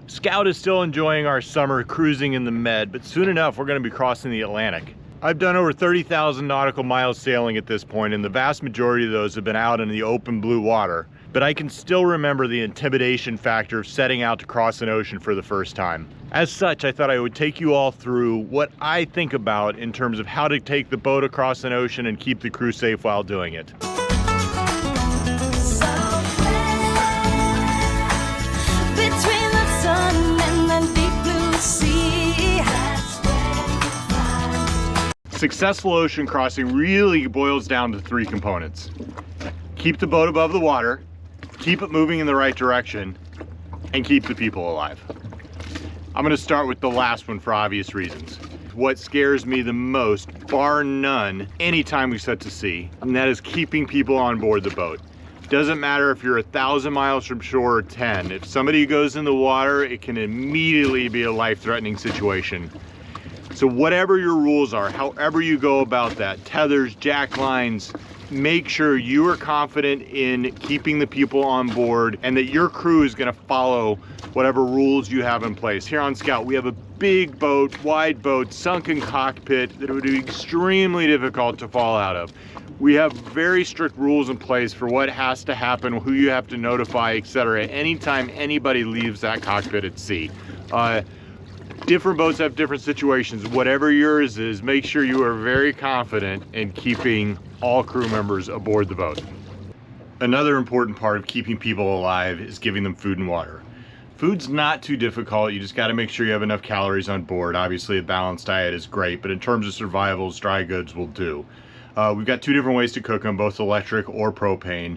Scout is still enjoying our summer cruising in the Med, but soon enough we're going to be crossing the Atlantic. I've done over 30,000 nautical miles sailing at this point, and the vast majority of those have been out in the open blue water. But I can still remember the intimidation factor of setting out to cross an ocean for the first time. As such, I thought I would take you all through what I think about in terms of how to take the boat across an ocean and keep the crew safe while doing it. Successful ocean crossing really boils down to three components. Keep the boat above the water, keep it moving in the right direction, and keep the people alive. I'm going to start with the last one for obvious reasons. What scares me the most, bar none, anytime we set to sea, and that is keeping people on board the boat. Doesn't matter if you're 1,000 miles from shore or 10. If somebody goes in the water, it can immediately be a life-threatening situation. So whatever your rules are, however you go about that, tethers, jack lines, make sure you are confident in keeping the people on board and that your crew is going to follow whatever rules you have in place. Here on Scout, we have a big boat, wide boat, sunken cockpit that would be extremely difficult to fall out of. We have very strict rules in place for what has to happen, who you have to notify, etc. anytime anybody leaves that cockpit at sea. Different boats have different situations. Whatever yours is, make sure you are very confident in keeping all crew members aboard the boat. Another important part of keeping people alive is giving them food and water. Food's not too difficult. You just got to make sure you have enough calories on board. Obviously, a balanced diet is great, but in terms of survivals, dry goods will do. We've got two different ways to cook them, both electric or propane.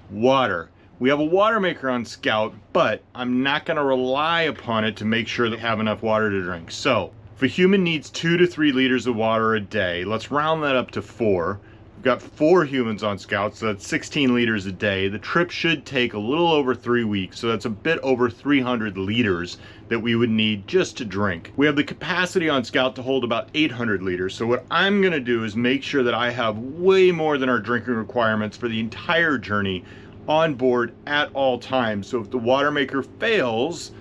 Water. We have a water maker on Scout, but I'm not going to rely upon it to make sure that we have enough water to drink. So, if a human needs 2 to 3 liters of water a day, let's round that up to 4. We've got 4 humans on Scout, so that's 16 liters a day. The trip should take a little over 3 weeks, so that's a bit over 300 liters that we would need just to drink. We have the capacity on Scout to hold about 800 liters, so what I'm going to do is make sure that I have way more than our drinking requirements for the entire journey on board at all times. So if the water maker fails,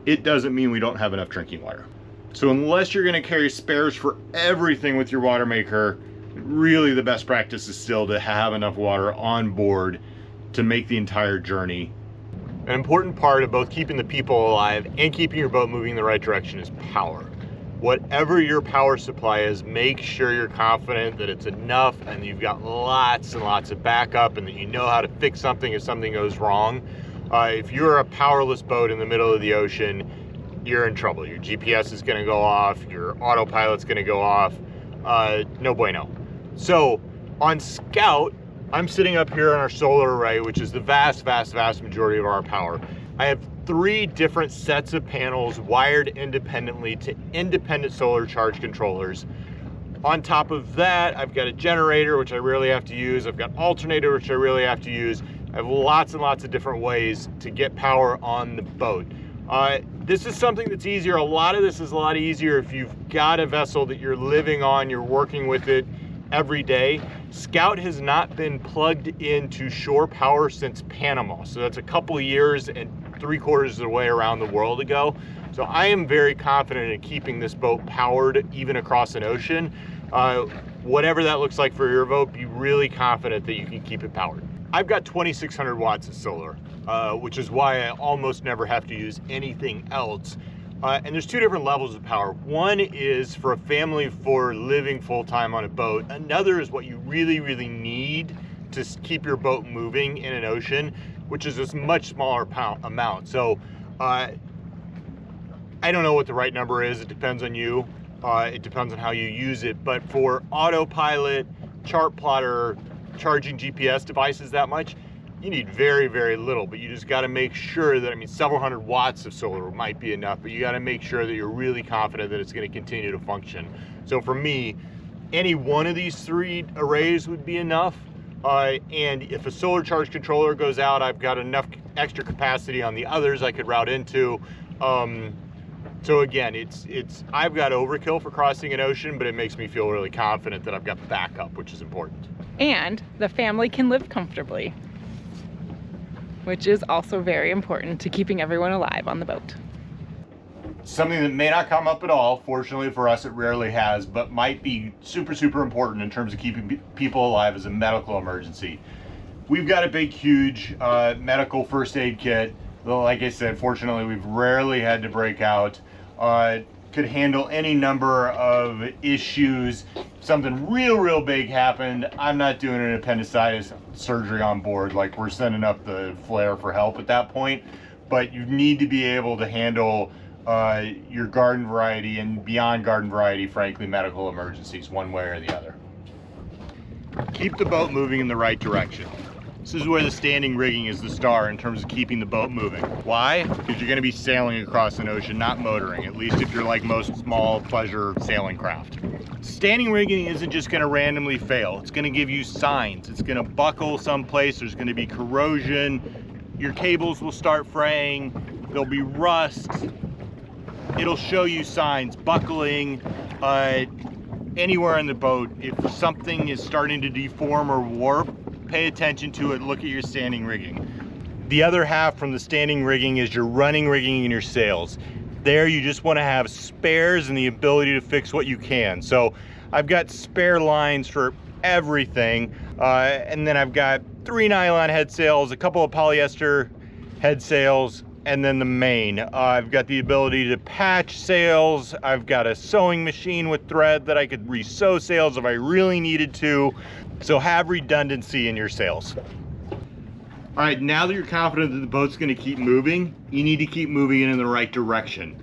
it doesn't mean we don't have enough drinking water. So unless you're going to carry spares for everything with your water maker, really the best practice is still to have enough water on board to make the entire journey. An important part of both keeping the people alive and keeping your boat moving in the right direction is power. Whatever your power supply is, make sure you're confident that it's enough and you've got lots and lots of backup and that you know how to fix something if something goes wrong. If you're a powerless boat in the middle of the ocean, you're in trouble. Your GPS is going to go off, your autopilot's going to go off, no bueno. So on Scout, I'm sitting up here on our solar array, which is the vast majority of our power. I have 3 different sets of panels wired independently to independent solar charge controllers. On top of that, I've got a generator, which I rarely have to use. I've got alternator, which I rarely have to use. I have lots and lots of different ways to get power on the boat. This is something that's easier. A lot of this is a lot easier if you've got a vessel that you're living on, you're working with it every day. Scout has not been plugged into shore power since Panama. So that's a couple of years and 3/4 of the way around the world ago. So I am very confident in keeping this boat powered even across an ocean. Whatever that looks like for your boat, be really confident that you can keep it powered. I've got 2,600 watts of solar, which is why I almost never have to use anything else. And there's 2 different levels of power. One is for a family for living full-time on a boat. Another is what you really need to keep your boat moving in an ocean, which is this much smaller amount. So I don't know what the right number is. It depends on you. It depends on how you use it. But for autopilot, chart plotter, charging GPS devices that much, you need very little. But you just got to make sure that, I mean, several hundred watts of solar might be enough, but you got to make sure that you're really confident that it's going to continue to function. So for me, any one of these 3 arrays would be enough. And if a solar charge controller goes out, I've got enough extra capacity on the others I could route into. So again, I've got overkill for crossing an ocean, but it makes me feel really confident that I've got backup, which is important. And the family can live comfortably, which is also very important to keeping everyone alive on the boat. Something that may not come up at all, fortunately for us it rarely has, but might be super, super important in terms of keeping people alive is a medical emergency. We've got a big, huge medical first aid kit. Though, like I said, fortunately we've rarely had to break out. Could handle any number of issues. Something real big happened, I'm not doing an appendicitis surgery on board. Like, we're sending up the flare for help at that point. But you need to be able to handle your garden variety and beyond garden variety, frankly, medical emergencies one way or the other. Keep the boat moving in the right direction. This is where the standing rigging is the star in terms of keeping the boat moving. Why? Because you're going to be sailing across an ocean, not motoring, at least if you're like most small pleasure sailing craft. Standing rigging isn't just going to randomly fail. It's going to give you signs. It's going to buckle someplace. There's going to be corrosion. Your cables will start fraying. There'll be rust. It'll show you signs, buckling, anywhere in the boat. If something is starting to deform or warp, pay attention to it, look at your standing rigging. The other half from the standing rigging is your running rigging and your sails. There you just want to have spares and the ability to fix what you can. So I've got spare lines for everything, and then I've got 3 nylon head sails, a couple of polyester head sails, and then the main. I've got the ability to patch sails. I've got a sewing machine with thread that I could re-sew sails if I really needed to. So have redundancy in your sails. All right, now that you're confident that the boat's gonna keep moving, you need to keep moving it in the right direction.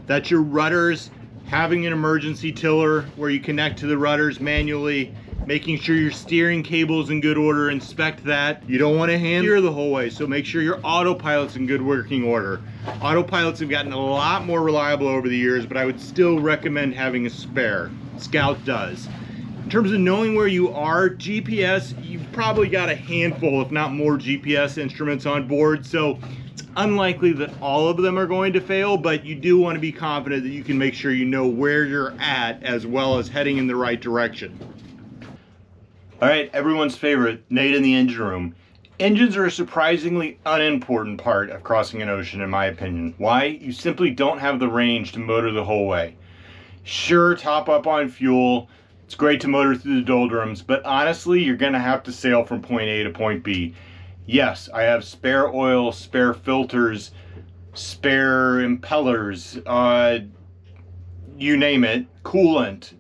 That's your rudders, having an emergency tiller where you connect to the rudders manually, making sure your steering cable's in good order, inspect that. You don't want to hand steer the whole way, so make sure your autopilot's in good working order. Autopilots have gotten a lot more reliable over the years, but I would still recommend having a spare. Scout does. In terms of knowing where you are, GPS, you've probably got a handful, if not more, GPS instruments on board, so it's unlikely that all of them are going to fail, but you do want to be confident that you can make sure you know where you're at, as well as heading in the right direction. All right, everyone's favorite, Nate in the engine room. Engines are a surprisingly unimportant part of crossing an ocean, in my opinion. Why? You simply don't have the range to motor the whole way. Sure, top up on fuel. It's great to motor through the doldrums, but honestly, you're gonna have to sail from point A to point B. Yes, I have spare oil, spare filters, spare impellers, you name it, coolant.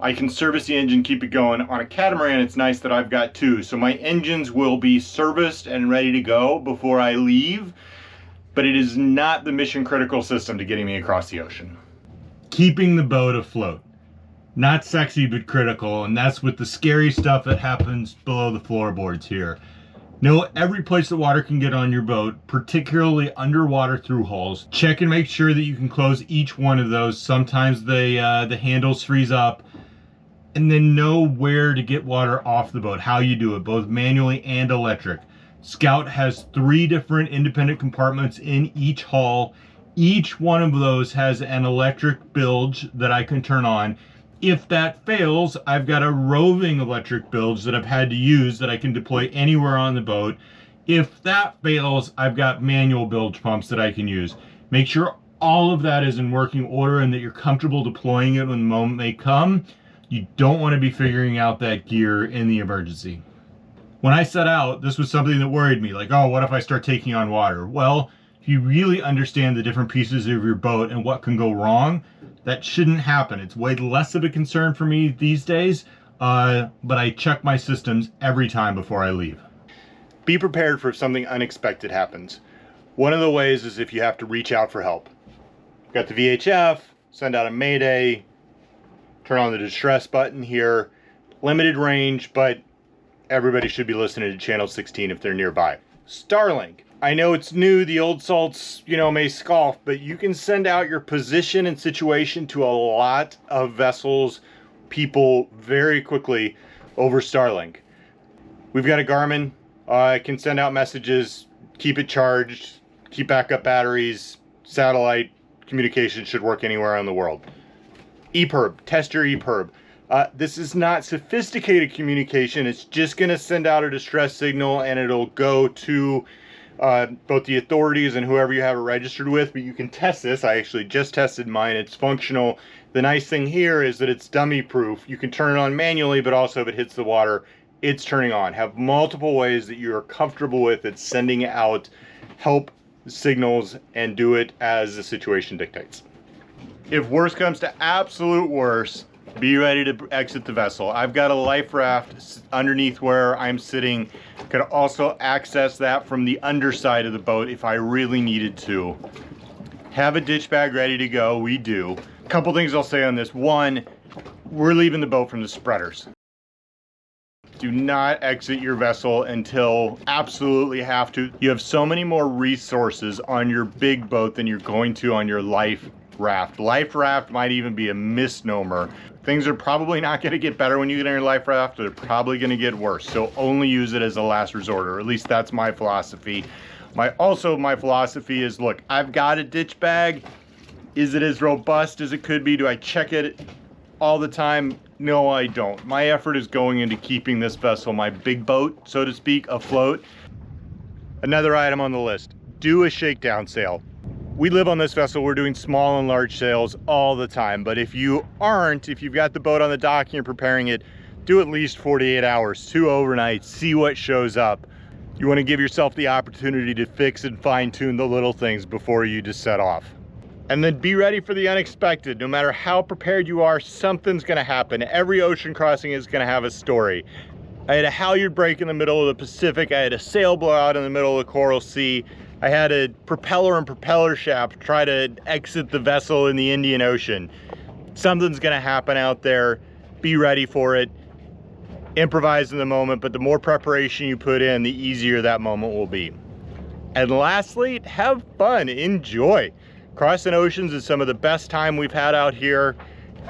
I can service the engine, keep it going. On a catamaran, it's nice that I've got 2, so my engines will be serviced and ready to go before I leave, but it is not the mission critical system to getting me across the ocean. Keeping the boat afloat. Not sexy, but critical, and that's with the scary stuff that happens below the floorboards here. Know every place that water can get on your boat, particularly underwater through hulls. Check and make sure that you can close each one of those. Sometimes the handles freeze up. And then know where to get water off the boat, how you do it, both manually and electric. Scout has 3 different independent compartments in each hull. Each one of those has an electric bilge that I can turn on. If that fails, I've got a roving electric bilge that I've had to use that I can deploy anywhere on the boat. If that fails, I've got manual bilge pumps that I can use. Make sure all of that is in working order and that you're comfortable deploying it when the moment may come. You don't want to be figuring out that gear in the emergency. When I set out, this was something that worried me, like, oh, what if I start taking on water? Well, if you really understand the different pieces of your boat and what can go wrong, that shouldn't happen. It's way less of a concern for me these days, but I check my systems every time before I leave. Be prepared for if something unexpected happens. One of the ways is if you have to reach out for help. Got the VHF, send out a mayday, turn on the distress button here. Limited range, but everybody should be listening to channel 16 if they're nearby. Starlink. I know it's new, the old salts, may scoff, but you can send out your position and situation to a lot of vessels, people very quickly over Starlink. We've got a Garmin. I can send out messages, keep it charged, keep backup batteries, satellite communication should work anywhere in the world. EPIRB, test your EPIRB. This is not sophisticated communication. It's just going to send out a distress signal and it'll go to both the authorities and whoever you have it registered with, but you can test this. I actually just tested mine. It's functional. The nice thing here is that it's dummy proof. You can turn it on manually, but also if it hits the water, it's turning on. Have multiple ways that you are comfortable with it sending out help signals, and do it as the situation dictates. If worst comes to absolute worst, be ready to exit the vessel. I've got a life raft underneath where I'm sitting. Could also access that from the underside of the boat if I really needed to. Have a ditch bag ready to go. We do. A couple things I'll say on this. One, we're leaving the boat from the spreaders. Do not exit your vessel until absolutely have to. You have so many more resources on your big boat than you're going to on your life raft. Life raft might even be a misnomer. Things are probably not going to get better when you get on your life raft. They're probably going to get worse. So only use it as a last resort, or at least that's my philosophy. My philosophy is, look, I've got a ditch bag. Is it as robust as it could be? Do I check it all the time? No, I don't. My effort is going into keeping this vessel, my big boat, so to speak, afloat. Another item on the list, do a shakedown sail. We live on this vessel, we're doing small and large sails all the time, but if you aren't, if you've got the boat on the dock and you're preparing it, do at least 48 hours, 2 overnights, see what shows up. You want to give yourself the opportunity to fix and fine-tune the little things before you just set off. And then be ready for the unexpected. No matter how prepared you are, something's gonna happen. Every ocean crossing is gonna have a story. I had a halyard break in the middle of the Pacific. I had a sail blow out in the middle of the Coral Sea. I had a propeller and propeller shaft try to exit the vessel in the Indian Ocean. Something's gonna happen out there. Be ready for it. Improvise in the moment, but the more preparation you put in, the easier that moment will be. And lastly, have fun, enjoy. Crossing oceans is some of the best time we've had out here.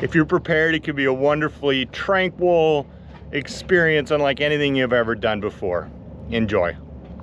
If you're prepared, it can be a wonderfully tranquil experience unlike anything you've ever done before. Enjoy.